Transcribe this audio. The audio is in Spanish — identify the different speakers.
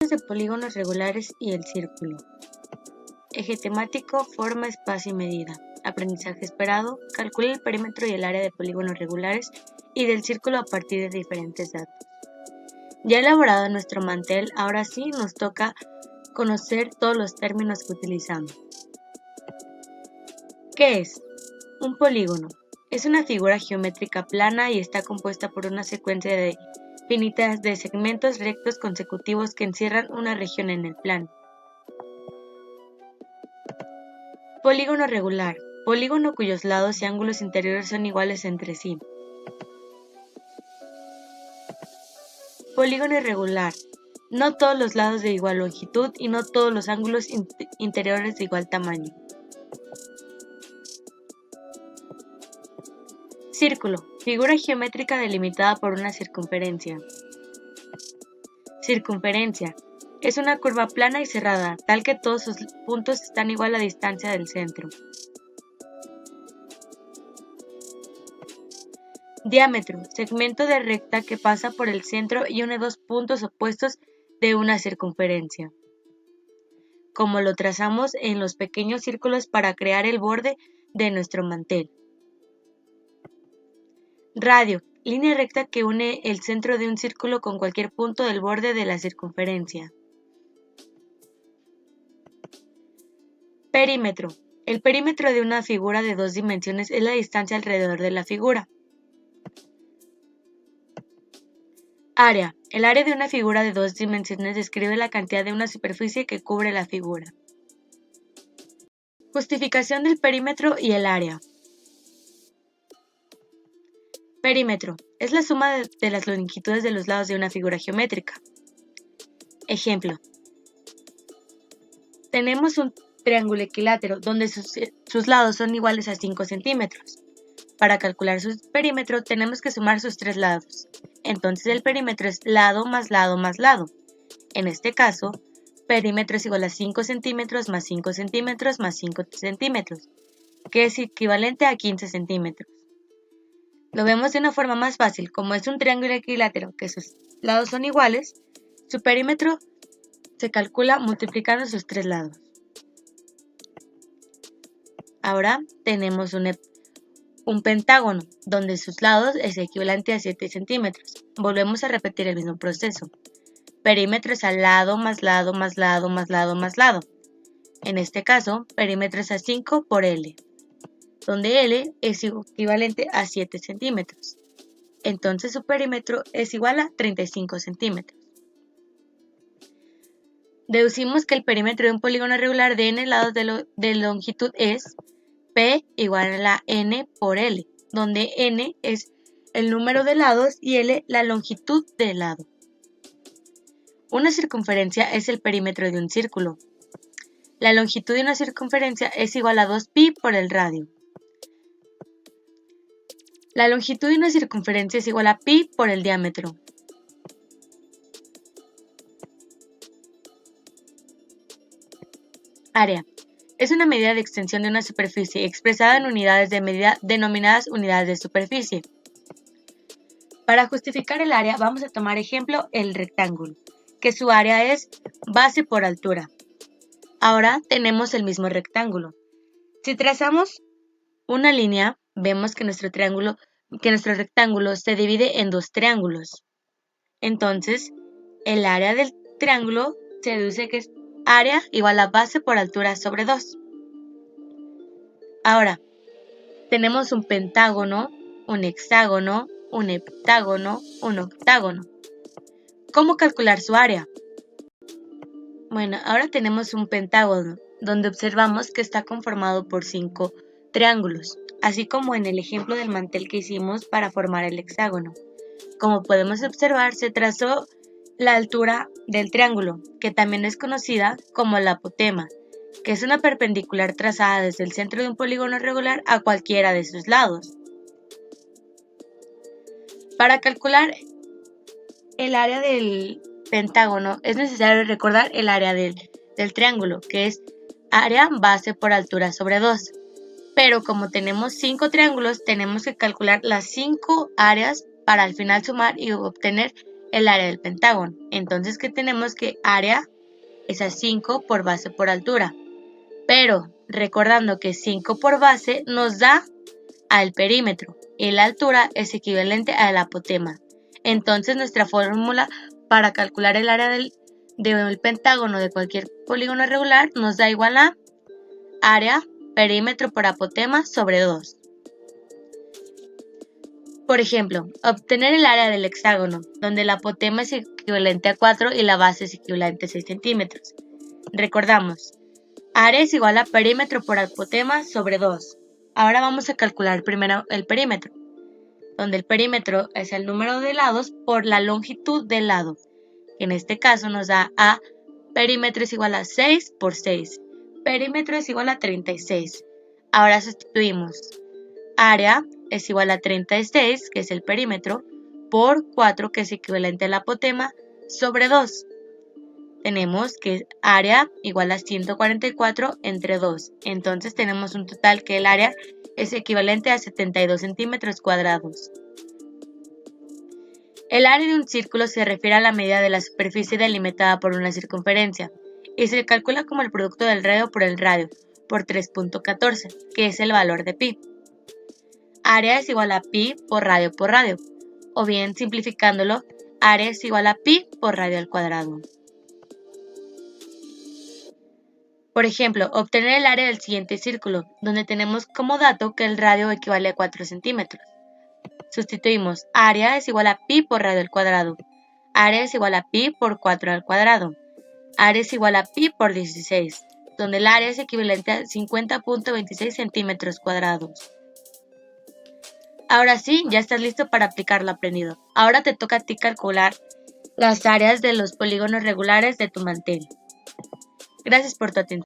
Speaker 1: Tipos de polígonos regulares y el círculo. Eje temático, forma, espacio y medida. Aprendizaje esperado, calcula el perímetro y el área de polígonos regulares y del círculo a partir de diferentes datos. Ya elaborado nuestro mantel, ahora sí nos toca conocer todos los términos que utilizamos. ¿Qué es? Un polígono. Es una figura geométrica plana y está compuesta por una secuencia de finitas de segmentos rectos consecutivos que encierran una región en el plano. Polígono regular. Polígono cuyos lados y ángulos interiores son iguales entre sí. Polígono irregular. No todos los lados de igual longitud y no todos los ángulos interiores de igual tamaño. Círculo. Figura geométrica delimitada por una circunferencia. Circunferencia. Es una curva plana y cerrada, tal que todos sus puntos están igual a distancia del centro. Diámetro. Segmento de recta que pasa por el centro y une dos puntos opuestos de una circunferencia, como lo trazamos en los pequeños círculos para crear el borde de nuestro mantel. Radio. Línea recta que une el centro de un círculo con cualquier punto del borde de la circunferencia. Perímetro. El perímetro de una figura de dos dimensiones es la distancia alrededor de la figura. Área. El área de una figura de dos dimensiones describe la cantidad de una superficie que cubre la figura. Justificación del perímetro y el área. Perímetro. Es la suma de las longitudes de los lados de una figura geométrica. Ejemplo. Tenemos un triángulo equilátero donde sus lados son iguales a 5 centímetros. Para calcular su perímetro tenemos que sumar sus tres lados. Entonces el perímetro es lado más lado más lado. En este caso, perímetro es igual a 5 centímetros más 5 centímetros más 5 centímetros, que es equivalente a 15 centímetros. Lo vemos de una forma más fácil, como es un triángulo equilátero que sus lados son iguales, su perímetro se calcula multiplicando sus tres lados. Ahora tenemos un pentágono, donde sus lados es equivalente a 7 centímetros. Volvemos a repetir el mismo proceso. Perímetro es al lado más lado más lado más lado más lado. En este caso, perímetro es a 5 por L, donde L es equivalente a 7 centímetros. Entonces su perímetro es igual a 35 centímetros. Deducimos que el perímetro de un polígono regular de n lados de longitud es P igual a la n por L, donde n es el número de lados y L la longitud del lado. Una circunferencia es el perímetro de un círculo. La longitud de una circunferencia es igual a 2pi por el radio. La longitud de una circunferencia es igual a pi por el diámetro. Área. Es una medida de extensión de una superficie expresada en unidades de medida denominadas unidades de superficie. Para justificar el área vamos a tomar ejemplo el rectángulo, que su área es base por altura. Ahora tenemos el mismo rectángulo. Si trazamos una línea, vemos que nuestro rectángulo se divide en dos triángulos. Entonces, el área del triángulo se deduce que es área igual a base por altura sobre 2. Ahora, tenemos un pentágono, un hexágono, un heptágono, un octágono. ¿Cómo calcular su área? Bueno, ahora tenemos un pentágono, donde observamos que está conformado por 5 triángulos, así como en el ejemplo del mantel que hicimos para formar el hexágono. Como podemos observar, se trazó la altura del triángulo, que también es conocida como la apotema, que es una perpendicular trazada desde el centro de un polígono regular a cualquiera de sus lados. Para calcular el área del pentágono es necesario recordar el área del triángulo, que es área base por altura sobre 2. Pero como tenemos 5 triángulos, tenemos que calcular las 5 áreas para al final sumar y obtener el área del pentágono. Entonces, ¿qué tenemos? Que área es a 5 por base por altura. Pero recordando que 5 por base nos da al perímetro y la altura es equivalente al apotema. Entonces, nuestra fórmula para calcular el área del pentágono de cualquier polígono regular nos da igual a área perímetro por apotema sobre 2. Por ejemplo, obtener el área del hexágono, donde el apotema es equivalente a 4 y la base es equivalente a 6 centímetros. Recordamos, área es igual a perímetro por apotema sobre 2. Ahora vamos a calcular primero el perímetro, donde el perímetro es el número de lados por la longitud del lado. En este caso nos da a perímetro es igual a 6 por 6. Perímetro es igual a 36. Ahora sustituimos. Área es igual a 36, que es el perímetro, por 4, que es equivalente al apotema, sobre 2. Tenemos que área igual a 144 entre 2. Entonces tenemos un total que el área es equivalente a 72 centímetros cuadrados. El área de un círculo se refiere a la medida de la superficie delimitada por una circunferencia y se calcula como el producto del radio por el radio por 3.14, que es el valor de pi. Área es igual a pi por radio, o bien simplificándolo, área es igual a pi por radio al cuadrado. Por ejemplo, obtener el área del siguiente círculo, donde tenemos como dato que el radio equivale a 4 centímetros. Sustituimos área es igual a pi por radio al cuadrado, área es igual a pi por 4 al cuadrado, área es igual a pi por 16, donde el área es equivalente a 50.26 centímetros cuadrados. Ahora sí, ya estás listo para aplicar lo aprendido. Ahora te toca a ti calcular las áreas de los polígonos regulares de tu mantel. Gracias por tu atención.